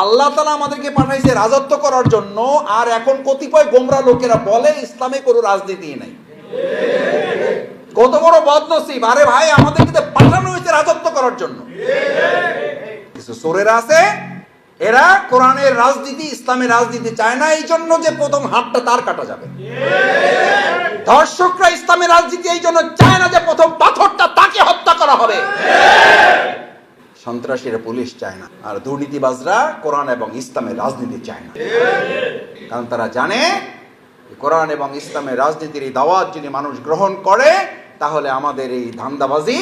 আল্লাহ তাআলা আমাদেরকে পাঠাইছে রাজত্ব করার জন্য, আর এখন কতিপয় গোমরা লোকেরা বলে ইসলামে কোনো রাজনীতি নাই। কত বড় বদনসিব! আরে ভাই, আমাদেরকে পাঠানো হয়েছে রাজত্ব করার জন্য। কিছু চোরেরা আছে, এরা কোরআনের রাজনীতি, ইসলামের রাজনীতি চায় না, এই জন্য যে প্রথম হাতটা তার কাটা যাবে। দর্শকরা ইসলামের রাজনীতি এই জন্য চায় না যে প্রথম পাথরটা তাকে হত্যা করা হবে। সন্ত্রাসীরা পুলিশ চায় না, আর দুর্নীতিবাজরা কোরআন এবং ইসলামের রাজনীতি চায় না। কারণ তারা জানে কোরআন এবং ইসলামের রাজনীতির এই দাওয়াত যদি মানুষ গ্রহণ করে, তাহলে আমাদের এই ধান্দাবাজি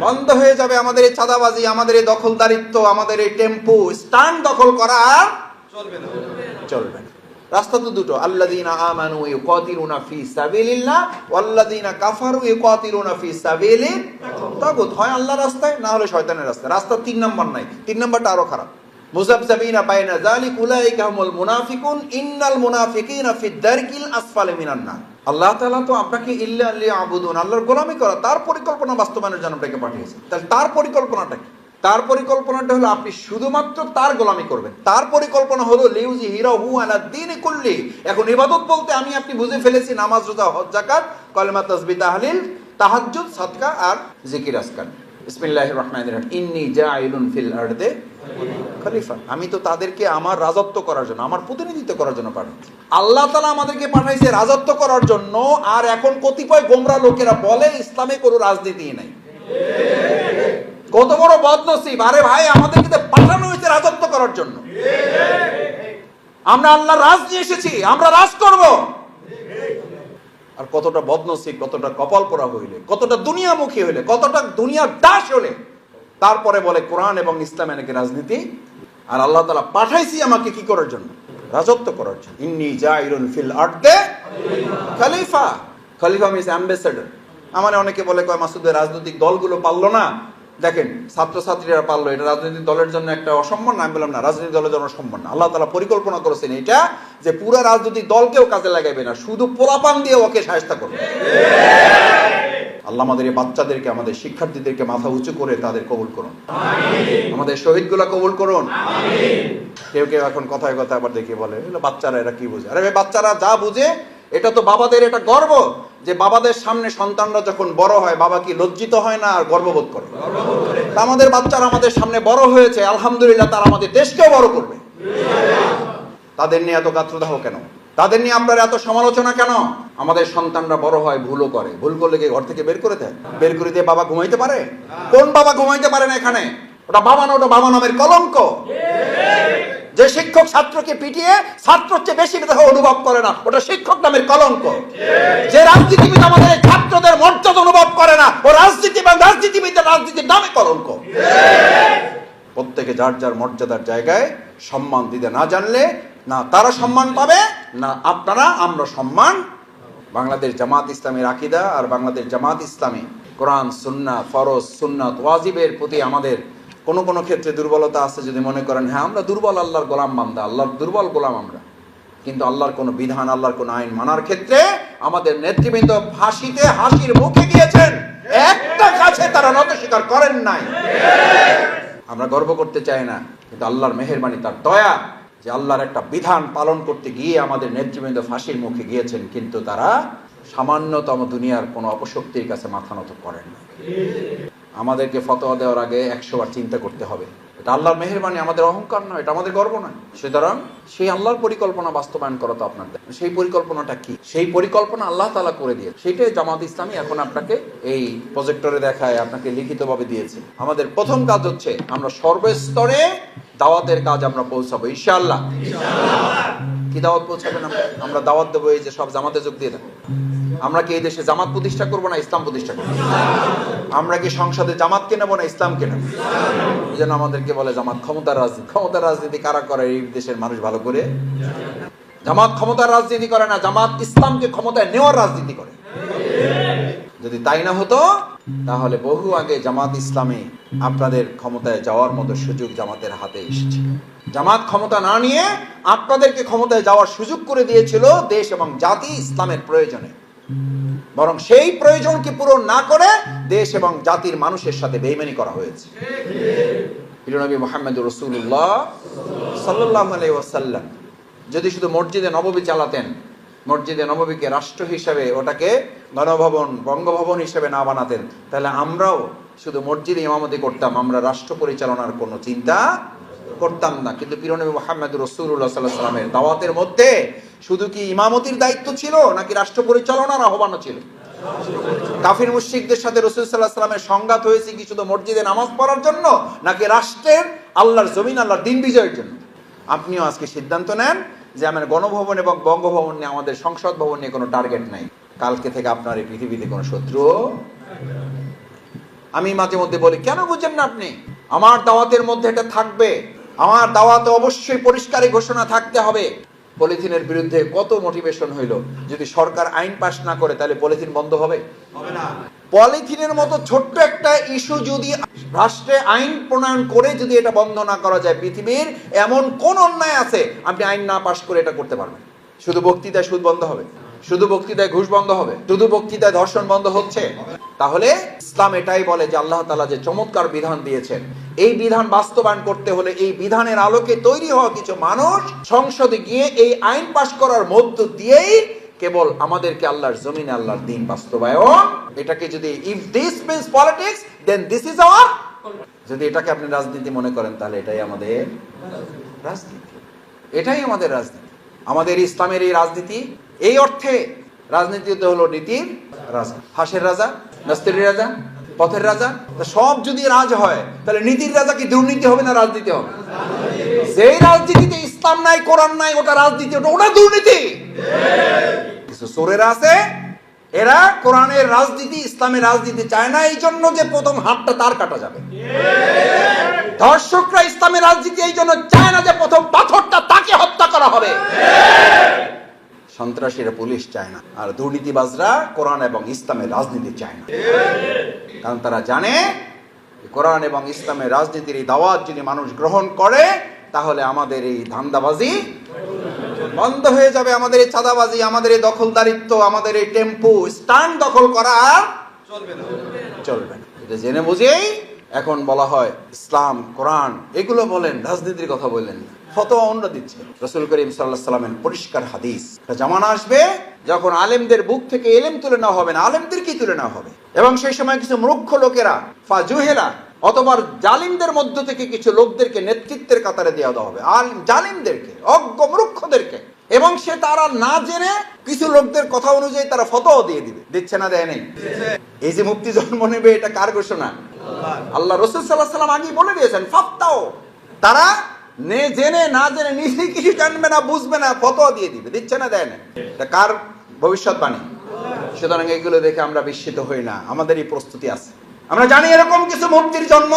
বন্ধ হয়ে যাবে, আমাদের এই চাঁদাবাজি, আমাদের এই দখলদারিত্ব, আমাদের এই টেম্পু স্ট্যান্ড দখল করা আর চলবে না। রাস্তা তো দুটো, আল্লাযীনা আমানু ইউকাতিলুনা ফি সাবিলিল্লাহ ওয়াল্লাযীনা কাফারু ইউকাতিলুনা ফি সাবিলিত তাগুত। হয় আল্লাহর রাস্তায়, না হলে শয়তানের রাস্তায়। রাস্তা 3 নাম্বার নাই, 3 নাম্বারটা আরো খারাপ। মুযাবযাবিনা বাইনা যালিক উলাইকা হুমুল মুনাফিকুন ইন্নাল মুনাফিকিনা ফি দারকিল আসফালি মিনান নার। আল্লাহ তাআলা তো আপনাকে ইল্লা লিয়াবুদুন, আল্লাহর গোলামি করা, তার পরিকল্পনা বাস্তবায়নের জন্য আপনাকে পাঠিয়েছেন। তাহলে তার পরিকল্পনাটা কি? তার পরিকল্পনাটা হলো আপনি শুধুমাত্র তার গোলামি করবেন। তার পরিকল্পনা হলো লিউযহিরাহু আলা দ্বীনি কুল্লি। এখন ইবাদত বলতে আমি আপনি বুঝে ফেলেছি নামাজ, রোজা, হজ, যাকাত, কালিমা, তাসবিহ, তাহলিল, তাহাজ্জুদ, সাদকা আর জিকির আজকার। বিসমিল্লাহির রহমানির রহিম। ইন্নী জাইলুন ফিল আরদি খলিফা। আমি তো তাদেরকে আমার রাজত্ব করার জন্য, আমার প্রতিনিধিত্ব করার জন্য পাঠাচ্ছি। আল্লাহ তাআলা আমাদেরকে পাঠাইছে রাজত্ব করার জন্য, আর এখন কতিপয় গোমরা লোকেরা বলে ইসলামে কোনো রাজনীতি নাই। কত বড় বদনসিব! আরে ভাই, আমাদেরকে পাঠানো হয়েছে রাজত্ব করার জন্য। আমরা আল্লাহর রাজ নিয়ে এসেছি, আমরা রাজ করব। আর কতটা বদনসিব, কতটা কপাল পোড়া হইলে, কতটা দুনিয়ামুখী হইলে, কতটা দুনিয়ার দাস হলে তারপরে বলে কোরআন এবং ইসলামে নাকি রাজনীতি। আর আল্লাহ তাআলা পাঠাইছি আমাকে কি করার জন্য? রাজত্ব করার জন্য। ইন্নী জাইলুন ফিল আরদি খলিফা। খলিফা মিন্স অ্যাম্বাসেডর। আমার অনেকে বলে কয় মাসুদের রাজনৈতিক দলগুলো পারলো না। দেখেন, ছাত্রছাত্রীরা পারলো, এটা রাজনৈতিক দলের জন্য একটা অসম্মান না? আমি বললাম না, রাজনৈতিক দলের জন্য সম্মান না। আল্লাহ তাআলা পরিকল্পনা করেছেন এটা, যে পুরো রাজনৈতিক দলকেও কাজে লাগাবে না, শুধু পোলাপান দিয়ে ওকে সাহায্য করবে। আল্লাহ আমাদের এই বাচ্চাদেরকে, আমাদের শিক্ষার্থীদেরকে মাথা উঁচু করে তাদের কবুল করুন। আমাদের শহীদগুলা কবুল করুন। কেউ কেউ এখন কথায় কথায় আবার দেখে বলে বাচ্চারা এরা কি বুঝে। আরে ভাই, বাচ্চারা যা বুঝে, এটা তো বাবাদের এটা গর্ব, যে বাবাদের সামনে সন্তানরা যখন বড় হয়, বাবা কি লজ্জিত হয় না আর গর্ববোধ করে? আমাদের বাচ্চারা আমাদের সামনে বড় হয়েছে, আলহামদুলিল্লাহ, তারা আমাদের দেশকেও বড় করবে। তাদের নিয়ে এত গাত্রদাহ কেন? তাদের নিয়ে আপনারা এত সমালোচনা কেন? আমাদের সন্তানরা বড় হয়, ভুলও করে, ভুল করলে কি ঘর থেকে বের করে দেয়? বের করে দিয়ে বাবা ঘুমাইতে পারে? কোন বাবা ঘুমাইতে পারে না এখানে? ওটা বাবা না, ওটা বাবা নামের কলঙ্ক। যে শিক্ষক ছাত্রকে পিটিয়ে ছাত্রর চেয়ে বেশি অনুভব করে না, ওটা শিক্ষক নামের কলঙ্ক। যে রাজনীতিবিদ আমাদের ছাত্রদের মর্যাদা অনুভব করে না, ও রাজনীতিবিদের রাজনীতির নামে কলঙ্ক। প্রত্যেকে যার যার মর্যাদার জায়গায় সম্মান দিতে না জানলে, না তারা সম্মান পাবে, না আপনারা আমরা সম্মান। বাংলাদেশ জামাত ইসলামের আকীদা আর বাংলাদেশ জামাত ইসলামী কোরআন, সুন্নাহ, ফরজ, সুন্নাত, ওয়াজিবের প্রতি আমাদের কোনো কোনো ক্ষেত্রে দুর্বলতা আছে। যদি মনে করেন হ্যাঁ আমরা দুর্বল, আল্লাহর গোলাম বান্দা, আল্লাহর দুর্বল গোলাম আমরা, কিন্তু আল্লাহর কোনো বিধান, আল্লাহর কোনো আইন মানার ক্ষেত্রে আমাদের নেতৃবৃন্দ ফাঁসিতে হাসির মুখে গিয়েছেন, একটা কাছে তারা নত স্বীকার করেন নাই। আমরা গর্ব করতে চাই না, কিন্তু আল্লাহর মেহেরবানি, তার দয়া, যে আল্লাহর একটা বিধান পালন করতে গিয়ে আমাদের নেতৃবৃন্দ ফাঁসির মুখে গিয়েছেন, কিন্তু তারা সামান্যতম দুনিয়ার কোনো অপশক্তির কাছে মাথা নত করেন না। আমাদেরকে ফতোয়া দেওয়ার আগে 100 বার চিন্তা করতে হবে। এটা আল্লাহর মেহেরবানি, আমাদের অহংকার নয়, এটা আমাদের গর্ব নয়। সুতরাং সেই আল্লাহর পরিকল্পনা বাস্তবায়ন করা তো আপনার। সেই পরিকল্পনাটা কি? সেই পরিকল্পনা আল্লাহ তাআলা করে দিয়েছে। সেটাই জামাত ইসলামী এখন আপনাকে এই প্রজেক্টরে দেখায়, আপনাকে লিখিতভাবে দিয়েছে। আমাদের প্রথম কাজ হচ্ছে আমরা সর্বস্তরে দাওয়াতের কাজ আমরা পৌঁছাবো ইনশাআল্লাহ। কি দাওয়াত পৌঁছাবেন? আমরা দাওয়াত দেবো এই যে সব জামাতে যোগ দিয়ে দেন। আমরা কি এই দেশে জামাত প্রতিষ্ঠা করবো না ইসলাম প্রতিষ্ঠা করবো? আমরা কি সংসদে জামাতকে নেবো না ইসলামকে নেবো? এই জন্য আমাদেরকে বলে জামাত ক্ষমতার রাজনীতি। ক্ষমতার রাজনীতি কারা করে এই দেশের মানুষ ভালো করে? জামাত ক্ষমতার রাজনীতি করে না, জামাত ইসলামকে ক্ষমতায় নেওয়ার রাজনীতি করে। যদি তাই না হতো, তাহলে বহু আগে জামাত ইসলামী আপনাদের ক্ষমতায় যাওয়ার মতো সুযোগ জামাতের হাতে এসেছে। জামাত ক্ষমতা না নিয়ে আপনাদেরকে ক্ষমতায় যাওয়ার সুযোগ করে দিয়েছিল দেশ এবং জাতি ইসলামের প্রয়োজনে। বরং সেই প্রয়োজনকে পূরণ না করে দেশ এবং জাতির মানুষের সাথে বেইমানি করা হয়েছে। প্রিয় নবী মুহাম্মদুর রাসূলুল্লাহ সাল্লাল্লাহু আলাইহি ওয়াসাল্লাম যদি শুধু মসজিদে নববী চালাতেন, মসজিদে নববীকে রাষ্ট্র হিসাবে, ওটাকে গণভবন বঙ্গভবন হিসেবে না বানাতেন, তাহলে আমরাও শুধু মসজিদে ইমামতি করতাম, আমরা রাষ্ট্র পরিচালনার কোনো চিন্তা করতাম না। কিন্তু প্রিয় নবী মুহাম্মদুর রাসূলুল্লাহ সাল্লাল্লাহু আলাইহি ওয়াসাল্লামের দাওয়াতের মধ্যে শুধু কি ইমামতির দায়িত্ব ছিল, নাকি রাষ্ট্র পরিচালনার আহ্বানও ছিল? কাফির মুশরিকদের সাথে রাসূল সাল্লাল্লাহু আলাইহি ওয়াসাল্লামের সংঘাত হয়েছে কি শুধু মসজিদে নামাজ পড়ার জন্য, নাকি রাষ্ট্রের, আল্লাহর জমিন, আল্লাহর দিন বিজয়ের জন্য? আপনিও আজকে সিদ্ধান্ত নেন যে আমার গণভবন এবং বঙ্গভবন নিয়ে, আমাদের সংসদ ভবন নিয়ে কোনো টার্গেট নাই। কালকে থেকে আপনার এই পৃথিবীতে কোনো শত্রু। আমি মাঝে মধ্যে বলি, কেন বুঝেন না আপনি? আমার দাওয়াতের মধ্যে এটা থাকবে। আমার দাওয়াতে অবশ্যই পরিষ্কারই ঘোষণা থাকতে হবে। পলিথিনের বিরুদ্ধে কত মোটিভেশন হইল, যদি সরকার আইন পাস না করে তাহলে পলিথিন বন্ধ হবে? হবে না। পলিথিনের মতো ছোট্ট একটা ইস্যু যদি রাষ্ট্রে আইন প্রণয়ন করে যদি এটা বন্ধ না করা যায়, পৃথিবীর এমন কোন অন্যায় আছে আপনি আইন না পাস করে এটা করতে পারবেন? শুধু বক্তৃতায় সুদ বন্ধ হবে? শুধু বক্তৃতায় ঘুষ বন্ধ হবে? শুধু বক্তৃতায় ধর্ষণ বন্ধ হচ্ছে? তাহলে ইসলাম এটাই বলে যে আল্লাহ তাআলা যে চমৎকার বিধান দিয়েছেন, এই বিধান বাস্তবায়ন করতে হলে এই বিধানের আলোকে তৈরি হওয়া কিছু মানুষ সংসদে গিয়ে এই আইন পাস করার মধ্য দিয়েই কেবল আমাদেরকে আল্লাহর জমিনে আল্লাহর দ্বীন বাস্তবায়ন। এটাকে যদি if this means politics then this is our, যদি এটাকে আপনি রাজনীতি মনে করেন তাহলে এটাই আমাদের রাজনীতি, এটাই আমাদের রাজনীতি। আমাদের ইসলামের এই রাজনীতি, এই অর্থে রাজনীতিতে হলো নীতির রাজা, ফাঁসের রাজা, নাস্তির রাজা, পথের রাজা। সব যদি রাজ হয় তাহলে নীতির রাজা কি দুর্নীতি হবে না রাজনীতি হবে? যেই রাজনীতিতে ইসলাম নাই, কোরআন নাই, ওটা রাজনীতি, ওটা দুর্নীতি। কিছু চোরেরা আছে, এরা কোরআনের রাজনীতি, ইসলামের রাজনীতি চায় না, এই জন্য যে প্রথম হাতটা তার কাটা যাবে। ধর্ষকরা ইসলামের রাজনীতি এই জন্য চায় না যে প্রথম পাথরটা তাকে হত্যা করা হবে। সন্ত্রাসীরা পুলিশ চায় না, আর দুর্নীতিবাজরা কোরআন এবং ইসলামের রাজনীতি চায় না। কারণ তারা জানে কোরআন এবং ইসলামের রাজনীতির এই দাওয়াত যদি মানুষ গ্রহণ করে তাহলে আমাদের এই ধান্দাবাজি বন্ধ হয়ে যাবে, আমাদের এই চাঁদাবাজি, আমাদের এই দখলদারিত্ব, আমাদের এই টেম্পু স্ট্যান্ড দখল করা আর চলবে না। এটা জেনে বুঝেই এখন বলা হয় ইসলাম, কোরআন এগুলো বলেন, রাজনীতির কথা বললেন না, ফতোয়া অন্য দিচ্ছে। রাসূল করিম সাল্লাল্লাহু আলাইহি সাল্লামের পরিষ্কার হাদিস, জামানা আসবে যখন আলেমদের বুক থেকে ইলম তুলে নেওয়া হবে না, আলেমদেরকেই তুলে নেওয়া হবে। এবং সেই সময় কিছু মূর্খ লোকেরা, ফাজুহেলা অথবা জালিমদের মধ্য থেকে কিছু লোকদেরকে নেতৃত্বের কাতারে দেওয়া হবে, আর জালিমদেরকে, অজ্ঞ মূর্খদেরকে। এবং সে তারা না জেনে কিছু লোকদের কথা অনুযায়ী তারা ফতোয়া দিয়ে দিবে। দিচ্ছে না, দেয় নেই? এই যে মুফতি জন্ম নেবে, এটা কার ঘোষণা? আল্লাহ রাসূল সাল্লাল্লাহু আলাইহি সাল্লাম আগেই বলে দিয়েছেন, ফাফতাও। তারা জেনে না জেনে, নিজে কিছু জানবে না, বুঝবে না, ফতোয়া দিয়ে দিবে। দিচ্ছে না, দেয় না? এটা কার ভবিষ্যৎবাণী? সুতরাং এগুলো দেখে আমরা বিস্মিত হই না, আমাদের এই প্রস্তুতি আছে। আমরা জানি এরকম কিছু মুফতির জন্ম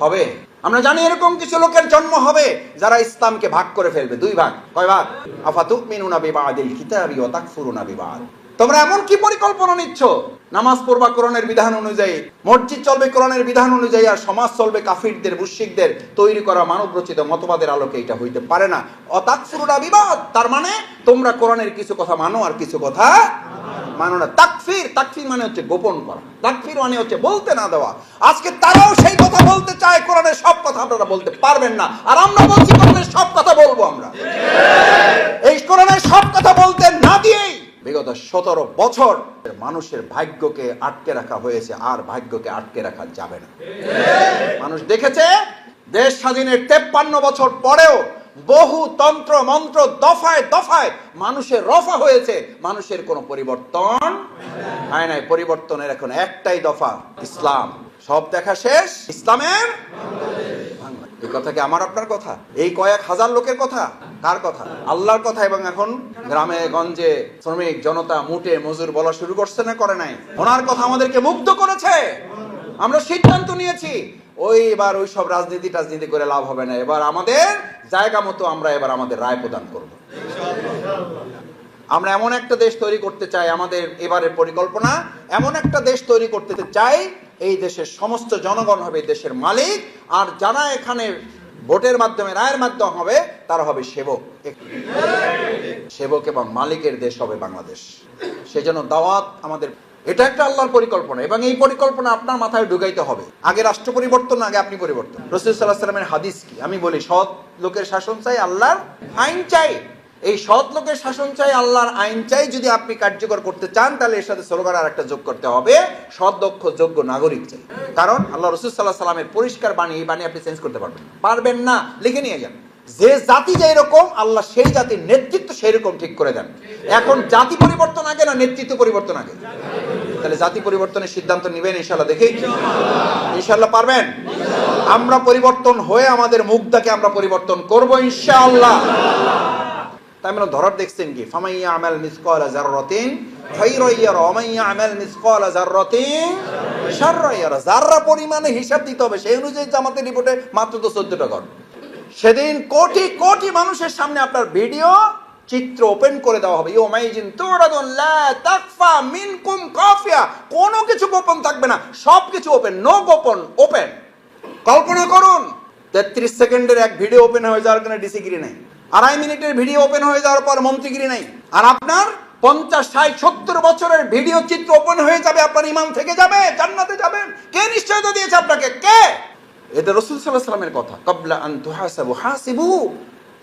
হবে, আমরা জানি এরকম কিছু লোকের জন্ম হবে যারা ইসলামকে ভাগ করে ফেলবে, দুই ভাগ। কয় ভাগ? আফাতুমিনুনা বিবাদিল কিতাবি ওয়া তাকফুরুনা বিবাদ। তোমরা এমন কি পরিকল্পনা নিচ্ছ, নামাজ পড়বা কোরআনের বিধান অনুযায়ী, মসজিদ চলবে কোরআনের বিধান অনুযায়ী, আর সমাজ চলবে কাফিরদের, মুশরিকদের তৈরি করা মানব রচিত মতবাদের আলোকে? এটা হইতে পারে না। অতাকফুরুনা বিবাদ, তার মানে তোমরা কোরআনের কিছু কথা মানো আর কিছু কথা মানো না। তাকফির, তাকফির মানে হচ্ছে গোপন করা, তাকফির মানে হচ্ছে বলতে না দেওয়া। আজকে তারাও সেই কথা বলতে চায়, কোরআনের সব কথা আপনারা বলতে পারবেন না, আর আমরা বলছি কোরআনের সব কথা বলবো। আমরা এই কোরআনের সব কথা বলতে না দিয়েই বিগত 17 বছর মানুষের ভাগ্যকে আটকে রাখা হয়েছে, আর ভাগ্যকে আটকে রাখা যাবে না। মানুষ দেখেছে দেশ স্বাধীনের 53 বছর পরেও বহু তন্ত্র মন্ত্র দফায় দফায় মানুষের রফা হয়েছে, মানুষের কোনো পরিবর্তন হয় নাই। পরিবর্তনের এখন একটাই দফা, ইসলাম। সব দেখা শেষ, ইসলামের বাংলা। এই কথা কি আমার আপনার কথা? এই কয়েক হাজার লোকের কথা? কার কথা? আল্লাহর কথা। এবং এখন গ্রামে গঞ্জে শ্রমিক জনতা, মুটে মজুর বলা শুরু করছে না, করে নাই? ওনার কথা আমাদেরকে মুগ্ধ করেছে। আমরা সিদ্ধান্ত নিয়েছি এবার ওই সব রাজনীতি করে লাভ হবে না। এবার আমাদের জায়গা মতো আমরা এবার আমাদের রায় প্রদান করব। আমরা এমন একটা দেশ তৈরি করতে চাই, আমাদের এবারের পরিকল্পনা এমন একটা দেশ তৈরি করতে চাই, এই দেশের সমস্ত জনগণ হবে দেশের মালিক, আর যারা এখানে ভোটের মাধ্যমে, রায়ের মাধ্যমে হবে, তারা হবে সেবক। সেবক এবং মালিকের দেশ হবে বাংলাদেশ। সেজন্য দাওয়াত আমাদের এটা একটা আল্লাহর পরিকল্পনা, এবং এই পরিকল্পনা আপনার মাথায় ঢুকাইতে হবে। আগে রাষ্ট্র পরিবর্তন, আগে আপনি পরিবর্তন। রাসূল সাল্লাল্লাহু আলাইহি ওয়াসাল্লামের হাদিস কি? আমি বলি, সৎ লোকের শাসন চাই, আল্লাহর আইন চাই। এই সৎ লোকের শাসন চাই, আল্লাহর আইন চাই যদি আপনি কার্যকর করতে চান, তাহলে এর সাথে স্লোগান আর একটা যোগ করতে হবে, সৎ দক্ষ যোগ্য নাগরিক চাই। কারণ আল্লাহ রাসূল সাল্লাল্লাহু আলাইহি ওয়াসাল্লামের পরিষ্কার বাণী, এই বাণী আপনি চেঞ্জ করতে পারবেন না। লিখে নিয়ে যান, যে জাতি যেই রকম আল্লাহ সেই জাতির নেতৃত্ব সেই রকম ঠিক করে দেন। এখন জাতি পরিবর্তন আগে না নেতৃত্ব পরিবর্তন আগে? তাহলে জাতি পরিবর্তনের সিদ্ধান্ত নেবেন ইনশাআল্লাহ। দেখি ইনশাআল্লাহ পারবেন? আমরা পরিবর্তন হয়ে আমাদের মুখটাকে আমরা পরিবর্তন করব ইনশাআল্লাহ। তাই মানে ধরার দেখছেন কি, ফামাইয়া আমাল মিসকালা যাররাতিন খায়রান ইয়ারা ওয়া মাইয়া আমাল মিসকালা যাররাতিন শাররান ইয়ারা। যাররা পরিমাণে হিসাব দিতে হবে, সেই অনুযায়ী জামাতের রিপোর্টে মাত্র তো 14টা ঘর। সেদিন কোটি কোটি মানুষের সামনে আপনার ভিডিও চিত্র ওপেন করে দেওয়া হবে। ইউমাইজিন তুরাদুন লা তাকফা মিনকুম কাফিয়া। কোনো কিছু গোপন থাকবে না, সবকিছু ওপেন, নো গোপন, ওপেন। কল্পনা করুন, 33 সেকেন্ডের এক ভিডিও ওপেন হয়ে যাওয়ার কারণে ডিসিগিরি নাই, 2.5 মিনিটের ভিডিও ওপেন হয়ে যাওয়ার পর মন্ত্রীগিরি নাই। আর আপনার 50, 60, 70 বছরের ভিডিও চিত্র ওপেন হয়ে যাবে, আপনার ঈমান থেকে যাবে, জান্নাতে যাবেন। কে নিশ্চয়তা দিয়েছে আপনাকে? কে? এটা রাসূল সাল্লাল্লাহু আলাইহি ওয়াসাল্লামের কথা। ক্বাবলা আন তুহাসাবু হাসিবু।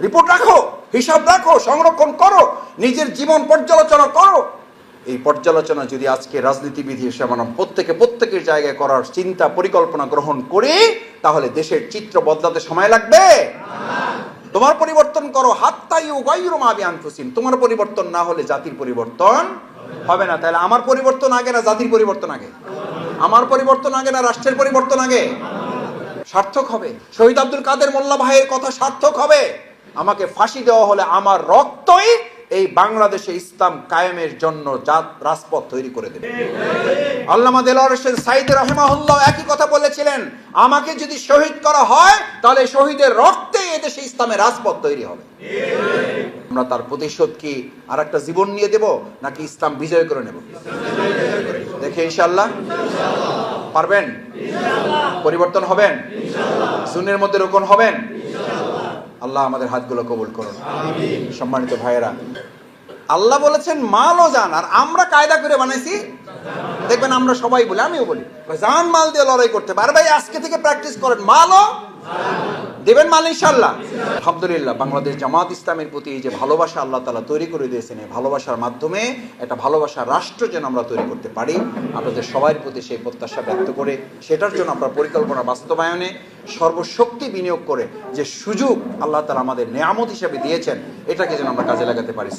রিপোর্ট রাখো, হিসাব রাখো, সংরক্ষণ করো, নিজের জীবন পর্যালোচনা করো। এই পর্যালোচনা যদি আজকে রাজনীতিবিদ হিসেবে আমরা প্রত্যেকের জায়গায় করার চিন্তা পরিকল্পনা গ্রহণ করি, তাহলে দেশের চিত্র বদলাতে সময় লাগবে না। তোমার পরিবর্তন করো, হাত্তা ইউগাইরু মা বিআনফুসিহিম। তোমার পরিবর্তন না হলে জাতির পরিবর্তন হবে না। তাহলে আমার পরিবর্তন আগে না জাতির পরিবর্তন আগে? আমার পরিবর্তন আগে না রাষ্ট্রের পরিবর্তন আগে? সার্থক হবে। শহীদ আব্দুল কাদের মোল্লা ভাইয়ের কথা সার্থক হবে। আমাকে ফাঁসি দেওয়া হলে আমার রক্তই এই বাংলাদেশে ইসলাম কায়েমের জন্য রাজপথ তৈরি করে দেবে। আল্লামা দেলোয়ার হোসেন সাঈদী রাহিমাহুল্লাহ একই কথা বলেছিলেন, আমাকে যদি শহীদ করা হয় তাহলে শহীদের রক্তে এদেশে ইসলামের রাজপথ তৈরি হবে। আমরা তার প্রতিশোধ কি আর একটা জীবন নিয়ে দেব, নাকি ইসলাম বিজয় করে নেব? দেখে ইনশাআল্লাহ পারবেন? পরিবর্তন হবেন? সুন্নের মধ্যে রোকন হবেন? আল্লাহ আমাদের হাতগুলো কবুল করুন। সম্মানিত ভাইয়েরা, আল্লাহ বলেছেন মালও জান, আর আমরা কায়দা করে বানাইছি। দেখবেন আমরা সবাই বলি, আমিও বলি, জান মাল দিয়ে লড়াই করতে পারে। ভাই আজকে থেকে প্র্যাকটিস করেন, মালও দেবেন মাল ইনশাআল্লাহ। আলহামদুলিল্লাহ, বাংলাদেশ জামাত ইসলামের প্রতি এই যে ভালোবাসা আল্লাহ তাআলা তৈরি করে দিয়েছেন, এই ভালোবাসার মাধ্যমে একটা ভালোবাসার রাষ্ট্র যেন আমরা তৈরি করতে পারি, আপনাদের সবার প্রতি সেই প্রত্যাশা ব্যক্ত করে সেটার জন্য আপনার পরিকল্পনা বাস্তবায়নে সর্বশক্তি বিনিয়োগ করে যে সুযোগ আল্লাহ তাআলা আমাদের নেয়ামত হিসেবে দিয়েছেন, এটাকে যেন আমরা কাজে লাগাতে পারি।